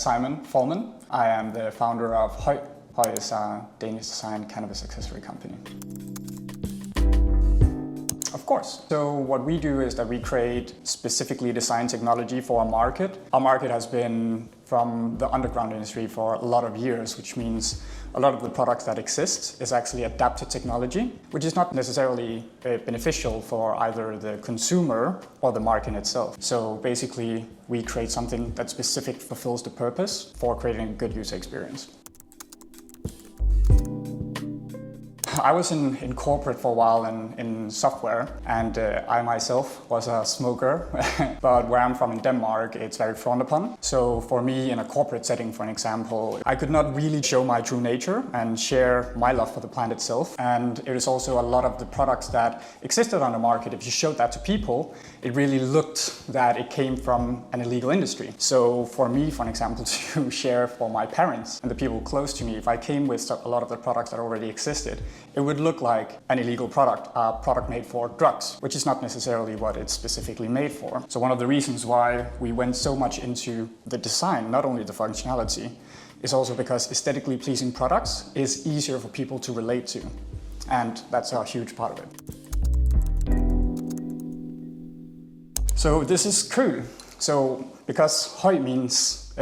Simon Folmann. I am the founder of Høj. Høj is a Danish design cannabis accessory company. Of course. So what we do is that we create specifically designed technology for our market. Our market has been from the underground industry for a lot of years, which means a lot of the products that exist is actually adapted technology, which is not necessarily beneficial for either the consumer or the market itself. So basically, we create something that specifically fulfills the purpose for creating a good user experience. I was in corporate for a while in software, and I myself was a smoker, but where I'm from in Denmark, it's very frowned upon. So for me, in a corporate setting, for an example, I could not really show my true nature and share my love for the plant itself. And it is also a lot of the products that existed on the market. If you showed that to people, it really looked that it came from an illegal industry. So for me, for an example, to share for my parents and the people close to me, if I came with a lot of the products that already existed, it would look like an illegal product, a product made for drugs, which is not necessarily what it's specifically made for. So one of the reasons why we went so much into the design, not only the functionality, is also because aesthetically pleasing products is easier for people to relate to. And that's a huge part of it. So this is Køl. So because Høj means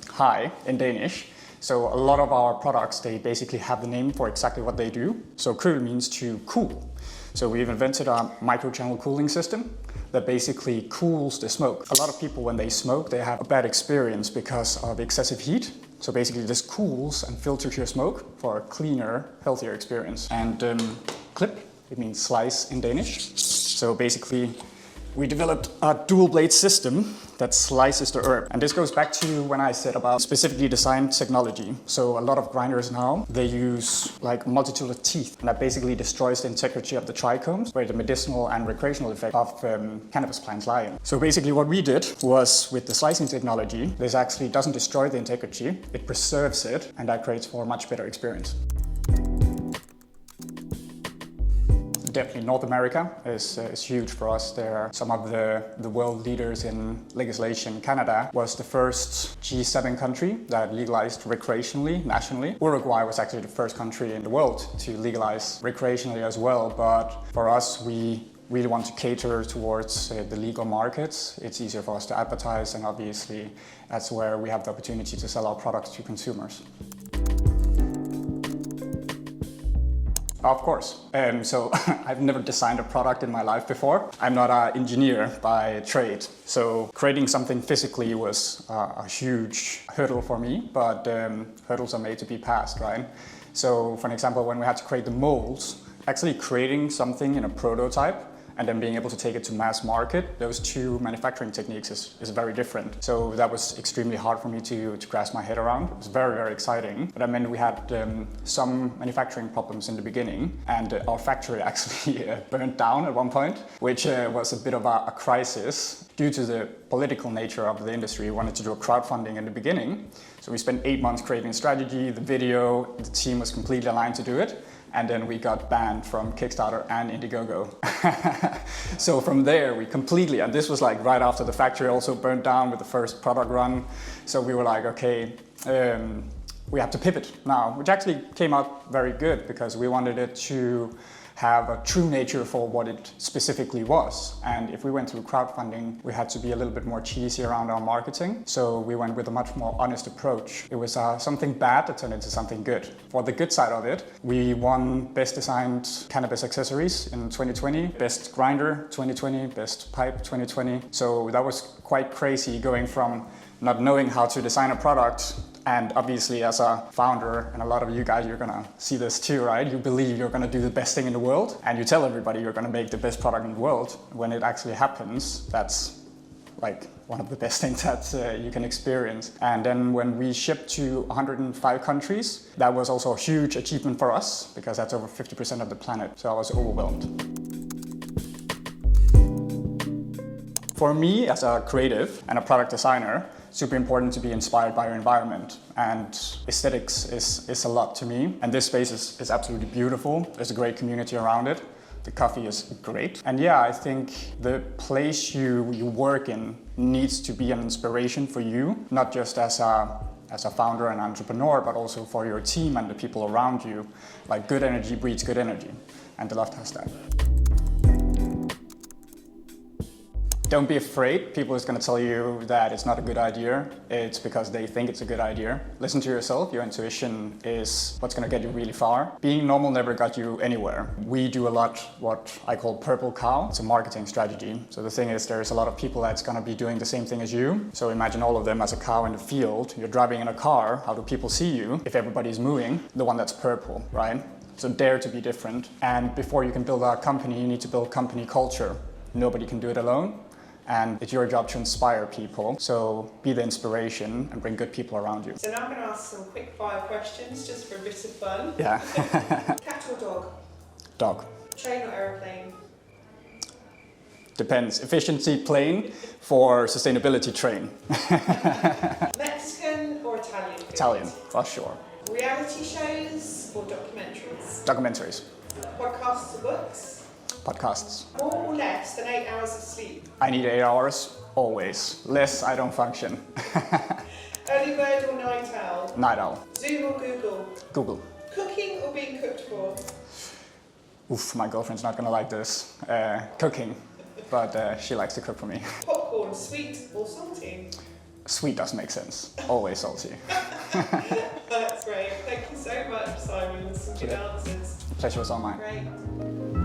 high in Danish, so a lot of our products, they basically have the name for exactly what they do. So Køl means to cool. So we've invented a microchannel cooling system that basically cools the smoke. A lot of people, when they smoke, they have a bad experience because of excessive heat. So basically this cools and filters your smoke for a cleaner, healthier experience. And clip, it means slice in Danish. So basically, we developed a dual blade system that slices the herb. And this goes back to when I said about specifically designed technology. So a lot of grinders now, they use like a multitude of teeth, and that basically destroys the integrity of the trichomes, where the medicinal and recreational effect of cannabis plants lie in. So basically what we did was, with the slicing technology, this actually doesn't destroy the integrity, it preserves it, and that creates for a much better experience. Definitely North America is huge for us. They're some of the world leaders in legislation. Canada was the first G7 country that legalized recreationally, nationally. Uruguay was actually the first country in the world to legalize recreationally as well. But for us, we really want to cater towards the legal markets. It's easier for us to advertise, and obviously that's where we have the opportunity to sell our products to consumers. Of course. So I've never designed a product in my life before. I'm not an engineer by trade. So creating something physically was a huge hurdle for me, but hurdles are made to be passed, right? So for an example, when we had to create the molds, actually creating something in a prototype and then being able to take it to mass market, those two manufacturing techniques is very different. So that was extremely hard for me to grasp my head around. It was very, very exciting. But I mean, we had some manufacturing problems in the beginning, and our factory actually burned down at one point, which was a bit of a crisis. Due to the political nature of the industry, we wanted to do a crowdfunding in the beginning. So we spent 8 months creating a strategy, the video, the team was completely aligned to do it. And then we got banned from Kickstarter and Indiegogo. So from there, we completely, and this was like right after the factory also burned down with the first product run. So we were like, okay, we have to pivot now, which actually came out very good because we wanted it to have a true nature for what it specifically was. And if we went through crowdfunding, we had to be a little bit more cheesy around our marketing. So we went with a much more honest approach. It was something bad that turned into something good. For the good side of it, we won Best Designed Cannabis Accessories in 2020, Best Grinder 2020, Best Pipe 2020. So that was quite crazy, going from not knowing how to design a product. And obviously, as a founder, and a lot of you guys, you're gonna see this too, right? You believe you're gonna do the best thing in the world, and you tell everybody you're gonna make the best product in the world. When it actually happens, that's like one of the best things that you can experience. And then when we shipped to 105 countries, that was also a huge achievement for us, because that's over 50% of the planet. So I was overwhelmed. For me, as a creative and a product designer, super important to be inspired by your environment, and aesthetics is a lot to me. And this space is absolutely beautiful. There's a great community around it. The coffee is great. And yeah, I think the place you work in needs to be an inspiration for you, not just as a founder and entrepreneur, but also for your team and the people around you. Like, good energy breeds good energy, and the Loft has that. Don't be afraid. People is going to tell you that it's not a good idea. It's because they think it's a good idea. Listen to yourself. Your intuition is what's going to get you really far. Being normal never got you anywhere. We do a lot what I call purple cow. It's a marketing strategy. So the thing is, there's a lot of people that's going to be doing the same thing as you. So imagine all of them as a cow in the field. You're driving in a car. How do people see you? If everybody's moving, the one that's purple, right? So dare to be different. And before you can build a company, you need to build company culture. Nobody can do it alone. And it's your job to inspire people. So be the inspiration and bring good people around you. So now I'm going to ask some quick fire questions just for a bit of fun. Yeah. Cat or dog? Dog. Train or aeroplane? Depends. Efficiency plane, for sustainability train. Mexican or Italian food? Italian, for sure. Reality shows or documentaries? Documentaries. Podcasts or books? Podcasts. More or less than 8 hours of sleep? I need 8 hours, always. Less, I don't function. Early bird or night owl? Night owl. Zoom or Google? Google. Cooking or being cooked for? Oof, my girlfriend's not gonna like this. Cooking, but she likes to cook for me. Popcorn, sweet or salty? Sweet does make sense. Always salty. That's great. Thank you so much, Simon. Some good answers. Pleasure was all mine. Great.